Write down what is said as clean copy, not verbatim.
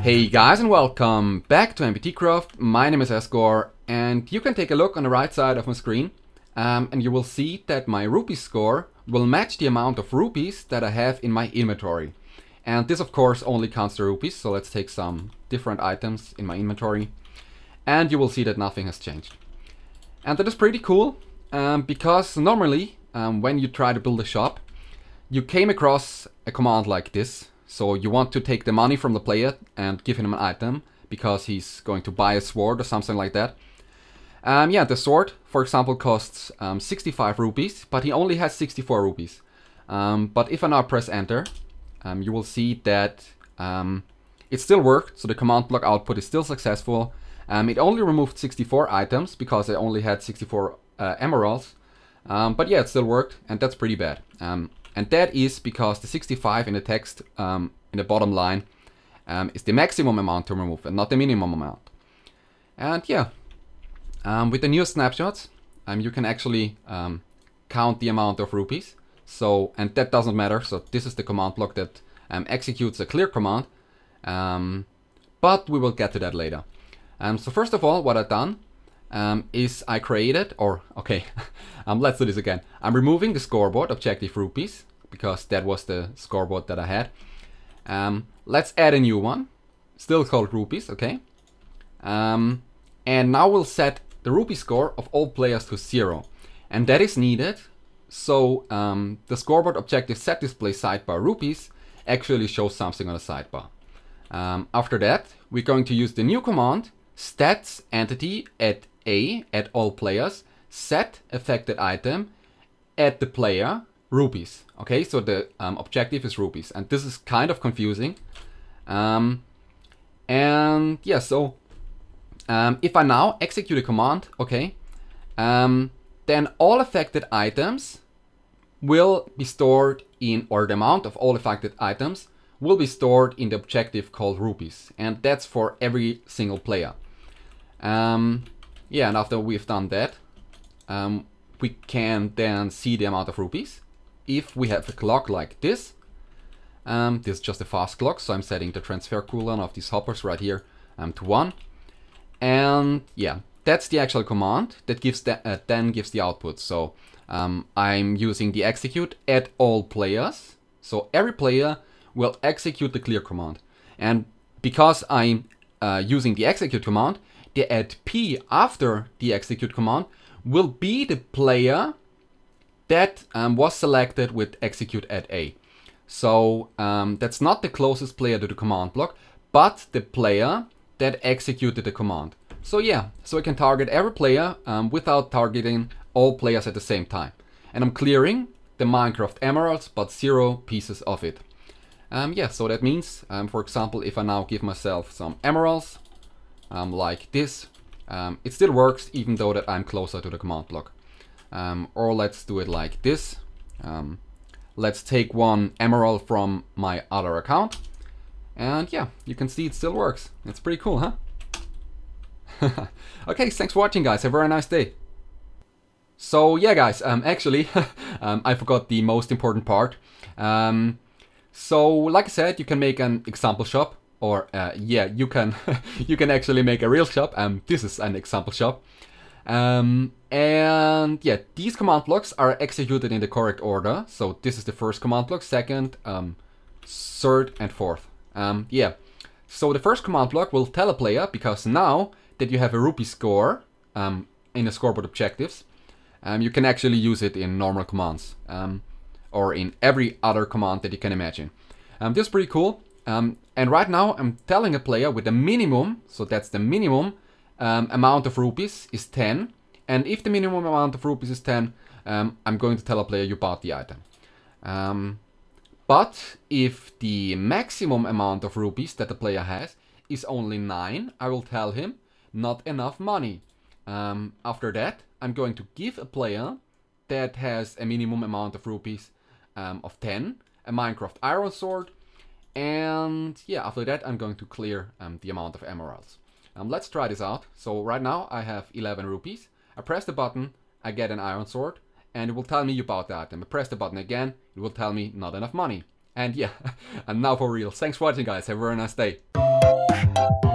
Hey guys, and welcome back to MPTcraft. My name is Escore, and you can take a look on the right side of my screen and you will see that my rupee score will match the amount of rupees that I have in my inventory. And this of course only counts the rupees, so let's take some different items in my inventory and you will see that nothing has changed. And that is pretty cool because normally when you try to build a shop, you came across a command like this. So you want to take the money from the player and give him an item because he's going to buy a sword or something like that. Yeah, the sword, for example, costs 65 rupees, but he only has 64 rupees. But if I now press enter, you will see that it still worked, so the command block output is still successful. It only removed 64 items because I only had 64 emeralds. But yeah, it still worked, and that's pretty bad. And that is because the 65 in the text in the bottom line is the maximum amount to remove and not the minimum amount. And yeah, with the new snapshots, you can actually count the amount of rupees. So, and that doesn't matter. So this is the command block that executes a clear command. But we will get to that later. So first of all, what I've done is I created, let's do this again. I'm removing the scoreboard objective rupees because that was the scoreboard that I had. Let's add a new one, still called rupees, okay? And now we'll set the rupee score of all players to 0. And that is needed so the scoreboard objective set display sidebar rupees actually shows something on the sidebar. After that, we're going to use the new command stats entity at A at all players, set affected item at the player rupees. Okay, so the objective is rupees, and this is kind of confusing. And yeah, so if I now execute a command, okay, then all affected items will be stored in, or the amount of all affected items will be stored in the objective called rupees, and that's for every single player. Yeah, and after we've done that, we can then see the amount of rupees. If we have a clock like this, this is just a fast clock, so I'm setting the transfer cooldown of these hoppers right here to 1. And yeah, that's the actual command that gives then gives the output. So I'm using the execute at all players. So every player will execute the clear command. And because I'm using the execute command, the add P after the execute command will be the player that was selected with execute at A. So that's not the closest player to the command block, but the player that executed the command. So yeah, so I can target every player without targeting all players at the same time. And I'm clearing the Minecraft emeralds, but 0 pieces of it. Yeah, so that means, for example, if I now give myself some emeralds, like this, it still works even though that I'm closer to the command block. Or let's do it like this. Let's take 1 emerald from my other account, and yeah, you can see it still works. It's pretty cool, huh? Okay, thanks for watching, guys. Have a very nice day. So yeah, guys, actually I forgot the most important part. So like I said, you can make an example shop. Or yeah, you can you can actually make a real shop. This is an example shop. And yeah, these command blocks are executed in the correct order. So this is the first command block, second, third, and fourth. Yeah, so the first command block will tell a player, because now that you have a rupee score in the scoreboard objectives, you can actually use it in normal commands or in every other command that you can imagine. This is pretty cool. And right now I'm telling a player with a minimum, so that's the minimum amount of rupees is 10. And if the minimum amount of rupees is 10, I'm going to tell a player you bought the item. But if the maximum amount of rupees that the player has is only 9, I will tell him not enough money. After that, I'm going to give a player that has a minimum amount of rupees of 10, a Minecraft iron sword. And yeah, after that I'm going to clear the amount of emeralds. Let's try this out. So right now I have 11 rupees. I press the button, I get an iron sword, and it will tell me you bought the item. I press the button again, it will tell me not enough money. And yeah, and now for real. Thanks for watching, guys. Have a very nice day. you.